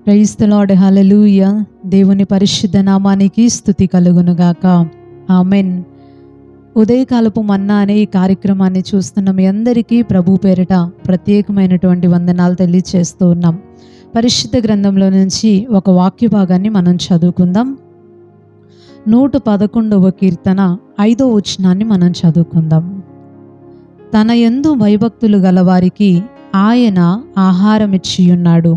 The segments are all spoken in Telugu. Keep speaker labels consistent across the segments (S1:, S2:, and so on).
S1: ప్రైజ్ ది లార్డ్, హల్లెలూయా. దేవుని పరిశుద్ధ నామానికి స్తుతి కలుగునుగాక. ఆమెన్. ఉదయకాలపు మన్నా అనే ఈ కార్యక్రమాన్ని చూస్తున్న మీ అందరికీ ప్రభు పేరిట ప్రత్యేకమైనటువంటి వందనాలు తెలియజేస్తూ ఉన్నాం. పరిశుద్ధ గ్రంథంలో నుంచి ఒక వాక్య భాగాన్ని మనం చదువుకుందాం. 111వ కీర్తన 5వ వచనాన్ని మనం చదువుకుందాం. తన యందు భయభక్తులు గలవారికి ఆయన ఆహారమిచ్చియున్నాడు.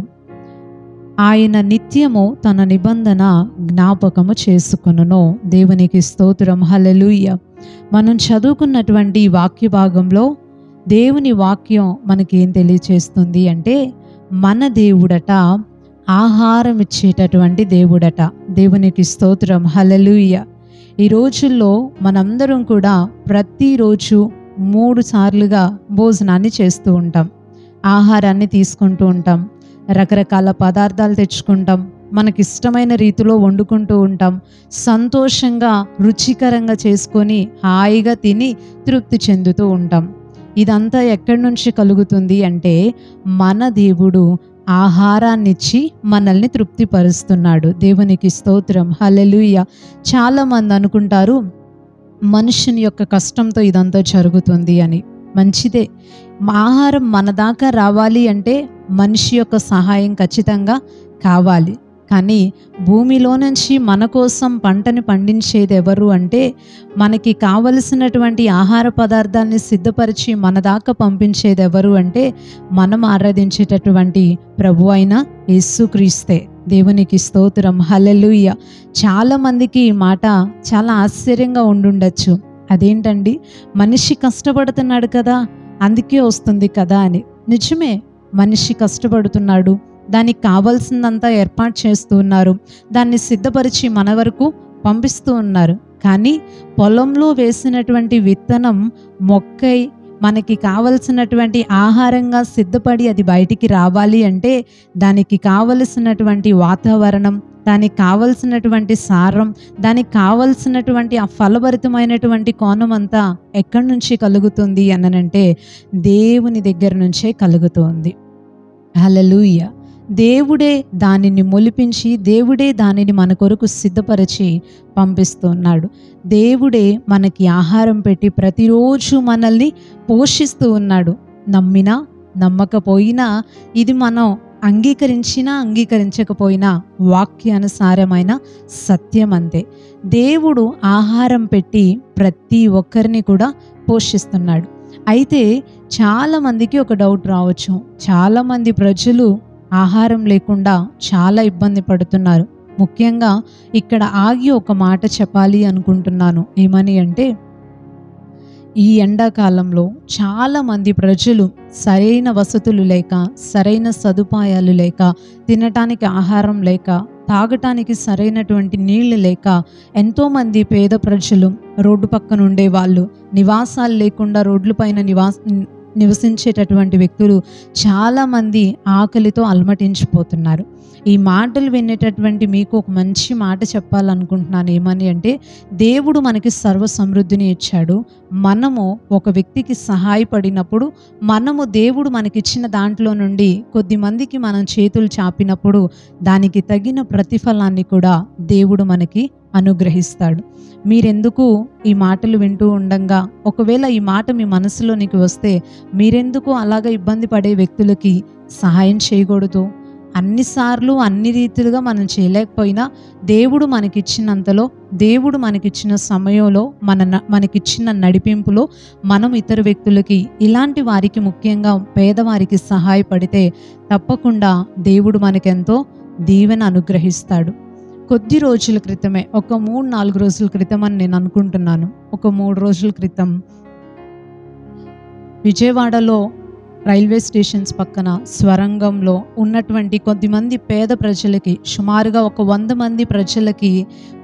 S1: ఆయన నిత్యము తన నిబంధన జ్ఞాపకము చేసుకొనును. దేవునికి స్తోత్రం, హల్లెలూయా. మనం చదువుకున్నటువంటి వాక్య భాగంలో దేవుని వాక్యం మనకి ఏం తెలియచేస్తుంది అంటే, మన దేవుడట ఆహారం ఇచ్చేటటువంటి దేవుడట. దేవునికి స్తోత్రం, హల్లెలూయా. ఈ రోజుల్లో మనందరం కూడా ప్రతిరోజు 3 సార్లుగా భోజనాన్ని చేస్తూ ఉంటాం. ఆహారాన్ని తీసుకుంటూ ఉంటాం. రకరకాల పదార్థాలు తెచ్చుకుంటాం. మనకిష్టమైన రీతిలో వండుకుంటూ ఉంటాం. సంతోషంగా రుచికరంగా చేసుకొని హాయిగా తిని తృప్తి చెందుతూ ఉంటాం. ఇదంతా ఎక్కడి నుంచి కలుగుతుంది అంటే, మన దేవుడు ఆహారాన్నిచ్చి మనల్ని తృప్తిపరుస్తున్నాడు. దేవునికి స్తోత్రం, హల్లెలూయా. చాలామంది అనుకుంటారు మనుషుని యొక్క కష్టంతో ఇదంతా జరుగుతుంది అని. మంచిదే, ఆహారం మన దాకా రావాలి అంటే మనిషి యొక్క సహాయం ఖచ్చితంగా కావాలి. కానీ భూమిలో నుంచి మన కోసం పంటని పండించేది ఎవరు అంటే, మనకి కావలసినటువంటి ఆహార పదార్థాన్ని సిద్ధపరిచి మన దాకా పంపించేది ఎవరు అంటే, మనం ఆరాధించేటటువంటి ప్రభు అయిన యేసుక్రీస్తే. దేవునికి స్తోత్రం, హల్లెలూయా. చాలామందికి ఈ మాట చాలా ఆశ్చర్యంగా ఉండుండొచ్చు. అదేంటండి, మనిషి కష్టపడుతున్నాడు కదా అందుకే వస్తుంది కదా అని. నిజమే, మనిషి కష్టపడుతున్నాడు, దానికి కావాల్సిందంతా ఏర్పాటు చేస్తూ ఉన్నారు, దాన్ని సిద్ధపరిచి మన వరకు పంపిస్తూ ఉన్నారు. కానీ పొలంలో వేసినటువంటి విత్తనం మొక్కై మనకి కావలసినటువంటి ఆహారంగా సిద్ధపడి అది బయటికి రావాలి అంటే, దానికి కావలసినటువంటి వాతావరణం, దానికి కావలసినటువంటి సారం, దానికి కావలసినటువంటి ఆ ఫలభరితమైనటువంటి కోణం అంతా ఎక్కడి నుంచి కలుగుతుంది అనంటే, దేవుని దగ్గర నుంచే కలుగుతుంది. హల్లెలూయా. దేవుడే దానిని మొలిపించి, దేవుడే దానిని మన కొరకు సిద్ధపరిచి పంపిస్తున్నాడు. దేవుడే మనకి ఆహారం పెట్టి ప్రతిరోజు మనల్ని పోషిస్తూ ఉన్నాడు. నమ్మినా నమ్మకపోయినా, ఇది మనం అంగీకరించినా అంగీకరించకపోయినా వాక్యానుసారమైన సత్యం అంతే. దేవుడు ఆహారం పెట్టి ప్రతి ఒక్కరిని కూడా పోషిస్తున్నాడు. అయితే చాలామందికి ఒక డౌట్ రావచ్చు. చాలామంది ప్రజలు ఆహారం లేకుండా చాలా ఇబ్బంది పడుతున్నారు. ముఖ్యంగా ఇక్కడ ఆగి ఒక మాట చెప్పాలి అనుకుంటున్నాను. ఏమని అంటే, ఈ ఎండాకాలంలో చాలామంది ప్రజలు సరైన వసతులు లేక, సరైన సదుపాయాలు లేక, తినటానికి ఆహారం లేక, తాగటానికి సరైనటువంటి నీళ్లు లేక, ఎంతోమంది పేద ప్రజలు, రోడ్డు పక్కన ఉండేవాళ్ళు, నివాసాలు లేకుండా రోడ్లపైన నివసించేటటువంటి వ్యక్తులు చాలామంది ఆకలితో అలమటించిపోతున్నారు. ఈ మాటలు వినేటటువంటి మీకు ఒక మంచి మాట చెప్పాలనుకుంటున్నాను. ఏమని అంటే, దేవుడు మనకి సర్వ సమృద్ధిని ఇచ్చాడు. మనము ఒక వ్యక్తికి సహాయపడినప్పుడు, మనము దేవుడు మనకిచ్చిన దాంట్లో నుండి కొద్ది మందికి మనం చేతులు చాపినప్పుడు దానికి తగిన ప్రతిఫలాన్ని కూడా దేవుడు మనకి అనుగ్రహిస్తాడు. మీరెందుకు ఈ మాటలు వింటూ ఉండంగా, ఒకవేళ ఈ మాట మీ మనసులోనికి వస్తే, మీరెందుకు అలాగ ఇబ్బంది పడే వ్యక్తులకి సహాయం చేయకూడదు? అన్నిసార్లు అన్ని రీతిలుగా మనం చేయలేకపోయినా, దేవుడు మనకిచ్చినంతలో, దేవుడు మనకిచ్చిన సమయంలో, మనకిచ్చిన నడిపింపులో మనం ఇతర వ్యక్తులకి, ఇలాంటి వారికి, ముఖ్యంగా పేదవారికి సహాయపడితే తప్పకుండా దేవుడు మనకెంతో దీవెన అనుగ్రహిస్తాడు. కొద్ది రోజుల క్రితమే, ఒక 3-4 రోజుల క్రితం అని నేను అనుకుంటున్నాను, ఒక 3 రోజుల క్రితం విజయవాడలో రైల్వే స్టేషన్స్ పక్కన స్వరంగంలో ఉన్నటువంటి కొద్దిమంది పేద ప్రజలకి, సుమారుగా ఒక 100 మంది ప్రజలకి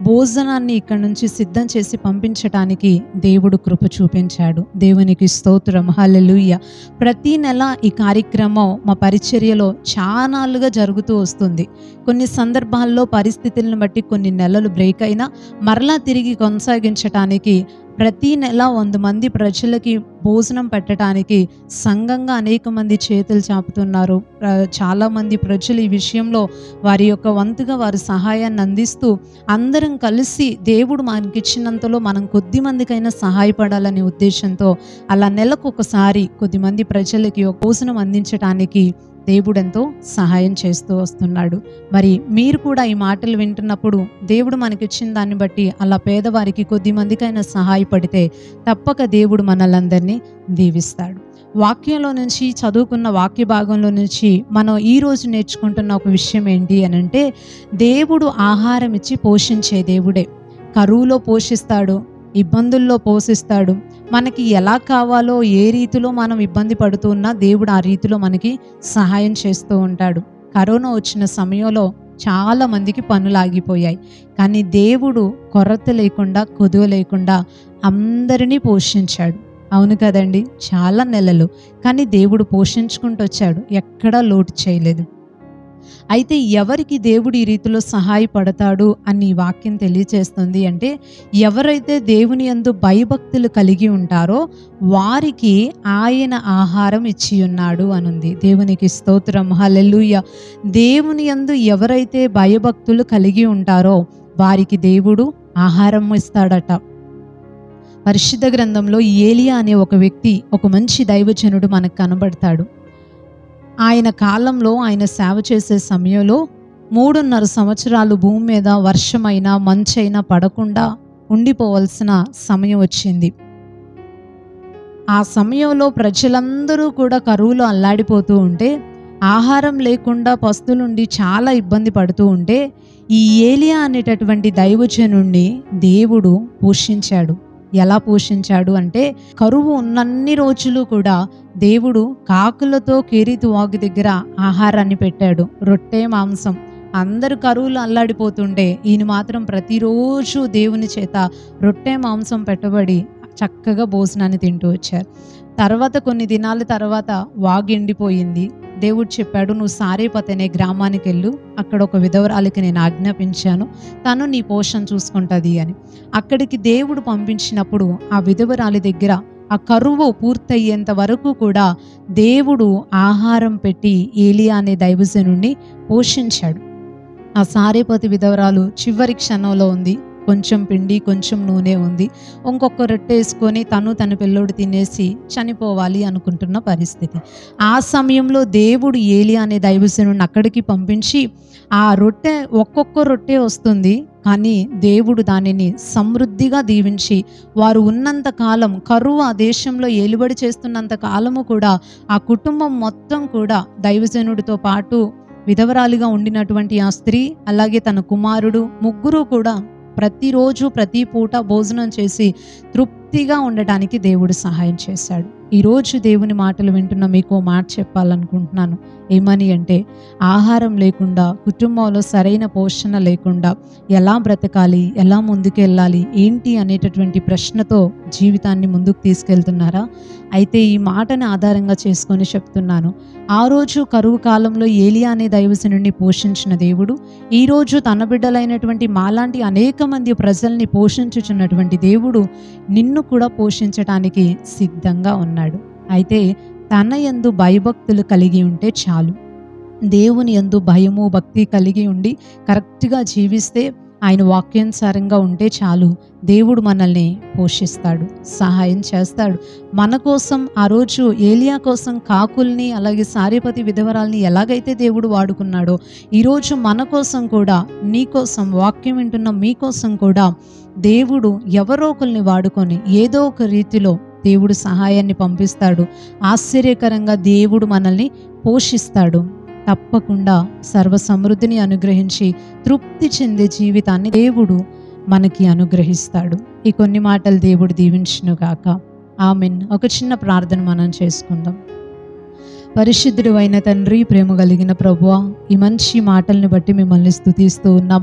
S1: భోజనాన్ని ఇక్కడి నుంచి సిద్ధం చేసి పంపించటానికి దేవుడు కృప చూపించాడు. దేవునికి స్తోత్రం, హల్లెలూయా. ప్రతి నెల ఈ కార్యక్రమం మా పరిచర్యలో చాలాలుగా జరుగుతూ వస్తుంది. కొన్ని సందర్భాల్లో పరిస్థితులను బట్టి కొన్ని నెలలు బ్రేక్ అయినా మరలా తిరిగి కొనసాగించటానికి ప్రతి నెల 100 మంది ప్రజలకి భోజనం పెట్టడానికి సంఘంగా అనేక మంది చేతులు చాపుతున్నారు. చాలామంది ప్రజలు ఈ విషయంలో వారి యొక్క వంతుగా వారి సహాయాన్ని అందిస్తూ అందరం కలిసి దేవుడు మనకిచ్చినంతలో మనం కొద్ది మందికైనా సహాయపడాలనే ఉద్దేశంతో అలా నెలకొకసారి కొద్దిమంది ప్రజలకి ఒక భోజనం అందించడానికి దేవుడెంతో సహాయం చేస్తూ వస్తున్నాడు. మరి మీరు కూడా ఈ మాటలు వింటున్నప్పుడు దేవుడు మనకిచ్చిన దాన్ని బట్టి అలా పేదవారికి కొద్ది మందికైనా సహాయపడితే తప్పక దేవుడు మనలందరినీ దీవిస్తాడు. వాక్యంలో నుంచి చదువుకున్న వాక్య భాగంలో నుంచి మనం ఈరోజు నేర్చుకుంటున్న ఒక విషయం ఏంటి అనంటే, దేవుడు ఆహారం ఇచ్చి పోషించే దేవుడే. కరువులో పోషిస్తాడు, ఇబ్బందుల్లో పోషిస్తాడు. మనకి ఎలా కావాలో ఏ రీతిలో మనం ఇబ్బంది పడుతూ ఉన్నా దేవుడు ఆ రీతిలో మనకి సహాయం చేస్తూ ఉంటాడు. కరోనా వచ్చిన సమయంలో చాలా మందికి పనులు ఆగిపోయాయి. కానీ దేవుడు కొరత లేకుండా కొదువ లేకుండా అందరినీ పోషించాడు. అవును కదండి, చాలా నెలలు కానీ దేవుడు పోషించుకుంటూ వచ్చాడు, ఎక్కడా లోటు చేయలేదు. అయితే ఎవరికి దేవుడు ఈ రీతిలో సహాయపడతాడు అని వాక్యం తెలియచేస్తుంది అంటే, ఎవరైతే దేవుని యందు భయభక్తులు కలిగి ఉంటారో వారికి ఆయన ఆహారం ఇచ్చి ఉన్నాడు అనుంది. దేవునికి స్తోత్రం, హల్లెలూయా. దేవుని యందు ఎవరైతే భయభక్తులు కలిగి ఉంటారో వారికి దేవుడు ఆహారం ఇస్తాడట. పరిశుద్ధ గ్రంథంలో ఏలియా అనే ఒక వ్యక్తి, ఒక మంచి దైవజనుడు మనకు కనబడతాడు. ఆయన కాలంలో ఆయన సేవ చేసే సమయంలో 3.5 సంవత్సరాలు భూమి మీద వర్షమైనా మంచైనా పడకుండా ఉండిపోవలసిన సమయం వచ్చింది. ఆ సమయంలో ప్రజలందరూ కూడా కరువులో అల్లాడిపోతూ ఉంటే, ఆహారం లేకుండా పస్తులుండి చాలా ఇబ్బంది పడుతూ ఉంటే, ఈ ఏలియా అనేటటువంటి దైవజనుణ్ణి దేవుడు పోషించాడు. ఎలా పోషించాడు అంటే, కరువు ఉన్నన్ని రోజులు కూడా దేవుడు కాకులతో కేరీతు వాగు దగ్గర ఆహారాన్ని పెట్టాడు, రొట్టె మాంసం. అందరు కరువులు అల్లాడిపోతుంటే ఈయన మాత్రం ప్రతిరోజు దేవుని చేత రొట్టె మాంసం పెట్టబడి చక్కగా భోజనాన్ని తింటూ వచ్చారు. తర్వాత కొన్ని దినాల తర్వాత వాగు ఎండిపోయింది. దేవుడు చెప్పాడు, నువ్వు సారేపత్ అనే గ్రామానికి వెళ్ళు, అక్కడ ఒక విధవరాలికి నేను ఆజ్ఞాపించాను, తను నీ పోషణ చూసుకుంటుంది అని. అక్కడికి దేవుడు పంపించినప్పుడు ఆ విధవరాలి దగ్గర ఆ కరువు పూర్తయ్యేంత వరకు కూడా దేవుడు ఆహారం పెట్టి ఏలియా అనే దైవజనుడిని పోషించాడు. ఆ సారేపతి విధవరాలు చివరి క్షణంలో ఉంది, కొంచెం పిండి కొంచెం నూనె ఉంది, ఇంకొక రొట్టె వేసుకొని తన పిల్లోడు తినేసి చనిపోవాలి అనుకుంటున్న పరిస్థితి. ఆ సమయంలో దేవుడు ఏలియా అనే దైవజనుడిని అక్కడికి పంపించి, ఆ రొట్టె ఒక్కొక్క రొట్టె వస్తుంది కానీ దేవుడు దానిని సమృద్ధిగా దీవించి, వారు ఉన్నంత కాలం, కరువు ఆ దేశంలో ఏలుబడి చేస్తున్నంత కాలము కూడా ఆ కుటుంబం మొత్తం కూడా దైవజనుడితో పాటు విధవరాలిగా ఉండినటువంటి ఆ స్త్రీ అలాగే తన కుమారుడు ముగ్గురు కూడా ప్రతిరోజు ప్రతి పూట భోజనం చేసి తృప్తిగా ఉండటానికి దేవుడు సహాయం చేశాడు. ఈరోజు దేవుని మాటలు వింటున్న మీకు మాట చెప్పాలనుకుంటున్నాను. ఏమని అంటే, ఆహారం లేకుండా, కుటుంబంలో సరైన పోషణ లేకుండా ఎలా బ్రతకాలి, ఎలా ముందుకెళ్ళాలి, ఏంటి అనేటటువంటి ప్రశ్నతో జీవితాన్ని ముందుకు తీసుకెళ్తున్నారా? అయితే ఈ మాటని ఆధారంగా చేసుకొని చెప్తున్నాను. ఆ రోజు కరువు కాలంలో ఏలియా అనే దైవజనుడిని పోషించిన దేవుడు ఈరోజు తన బిడ్డలైనటువంటి మాలాంటి అనేక మంది ప్రజల్ని పోషించుచున్నటువంటి దేవుడు నిన్ను కూడా పోషించటానికి సిద్ధంగా ఉన్నాడు. అయితే తన యందు భయభక్తులు కలిగి ఉంటే చాలు. దేవుని యందు భయము భక్తి కలిగి ఉండి కరెక్ట్గా జీవిస్తే, ఆయన వాక్యానుసారంగా ఉంటే చాలు. దేవుడు మనల్ని పోషిస్తాడు, సహాయం చేస్తాడు. మన కోసం ఆ రోజు ఏలియా కోసం కాకుల్ని అలాగే సారేపతి విధవరాల్ని ఎలాగైతే దేవుడు వాడుకున్నాడో, ఈరోజు మన కోసం కూడా, నీ కోసం, వాక్యం వింటున్న మీకోసం కూడా దేవుడు ఎవరో ఒకరిని వాడుకొని ఏదో ఒక రీతిలో దేవుడు సహాయాన్ని పంపిస్తాడు. ఆశ్చర్యకరంగా దేవుడు మనల్ని పోషిస్తాడు. తప్పకుండా సర్వ సమృద్ధిని అనుగ్రహించి తృప్తి చెందే జీవితాన్ని దేవుడు మనకి అనుగ్రహిస్తాడు. ఈ కొన్ని మాటలు దేవుడు దీవించును గాక. ఆమెన్. ఒక చిన్న ప్రార్థన మనం చేసుకుందాం. పరిశుద్ధుడు అయిన తండ్రి, ప్రేమ కలిగిన ప్రభువా, ఈ మంచి మాటల్ని బట్టి మిమ్మల్ని స్తుతిస్తూ ఉన్నాం.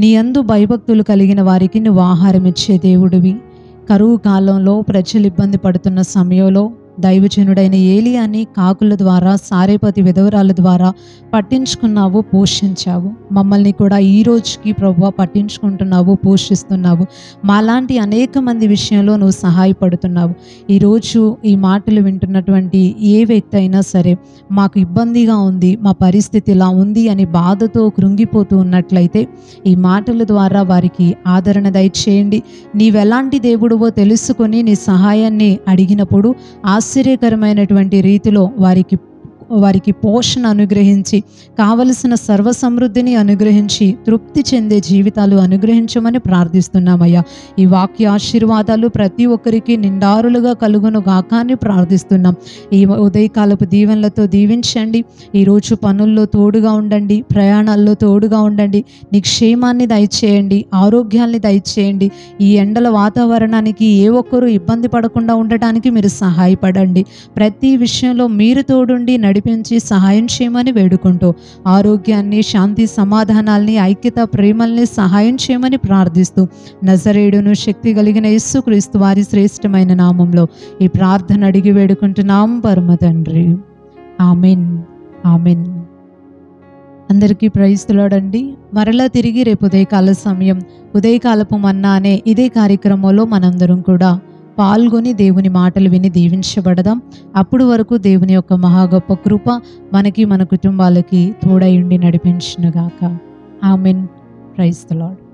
S1: నీ యందు భయభక్తులు కలిగిన వారికి నువ్వు ఆహారం ఇచ్చే దేవుడివి. కరువు కాలంలో ప్రజలు ఇబ్బంది పడుతున్న సమయంలో దైవజనుడైన ఏలియాని కాకుల ద్వారా, సారేపతి విధవరాల ద్వారా పట్టించుకున్నావు, పోషించావు. మమ్మల్ని కూడా ఈ రోజుకి ప్రభువా పట్టించుకుంటున్నావు, పోషిస్తున్నావు. మాలాంటి అనేక మంది విషయంలో నువ్వు సహాయపడుతున్నావు. ఈరోజు ఈ మాటలు వింటున్నటువంటి ఏ వ్యక్తి అయినా సరే, మాకు ఇబ్బందిగా ఉంది, మా పరిస్థితి ఇలా ఉంది అని బాధతో కృంగిపోతూ ఉన్నట్లయితే ఈ మాటల ద్వారా వారికి ఆదరణ దయచేయండి. నీవెలాంటి దేవుడివో తెలుసుకొని నీ సహాయాన్ని అడిగినప్పుడు ఆశ్చర్యకరమైనటువంటి రీతిలో వారికి పోషణ అనుగ్రహించి, కావలసిన సర్వ సమృద్ధిని అనుగ్రహించి, తృప్తి చెందే జీవితాలు అనుగ్రహించమని ప్రార్థిస్తున్నామయ్యా. ఈ వాక్య ఆశీర్వాదాలు ప్రతి ఒక్కరికి నిండారులుగా కలుగును గాక అని ప్రార్థిస్తున్నాం. ఈ ఉదయకాలపు దీవెనలతో దీవించండి. ఈరోజు పనుల్లో తోడుగా ఉండండి, ప్రయాణాల్లో తోడుగా ఉండండి. నీ క్షేమాన్ని దయచేయండి, ఆరోగ్యాన్ని దయచేయండి. ఈ ఎండల వాతావరణానికి ఏ ఒక్కరూ ఇబ్బంది పడకుండా ఉండటానికి మీరు సహాయపడండి. ప్రతి విషయంలో మీరు తోడుండి నడిపించి సహాయం చేయమని వేడుకుంటూ, ఆరోగ్యాన్ని, శాంతి, సమాధానాల్ని, ఐక్యత, ప్రేమల్ని సహాయం చేయమని ప్రార్థిస్తూ, నజరేయుడును శక్తి కలిగిన యేసుక్రీస్తు వారి శ్రేష్టమైన నామంలో ఈ ప్రార్థన అడిగి వేడుకుంటున్నాం పరమ తండ్రి. Amen, amen. అందరికీ ప్రైజ్ ది లార్డ్ అండి. మరలా తిరిగి రేపు ఉదయకాల సమయం ఉదయకాలపు మన్నా అనే ఇదే కార్యక్రమంలో మనందరం కూడా పాల్గొని దేవుని మాటలు విని దీవించబడదాం. అప్పుడు వరకు దేవుని యొక్క మహా గొప్ప కృప మనకి, మన కుటుంబాలకి తోడై ఉండి నడిపించునుగాక. ఆమెన్. Praise the lord.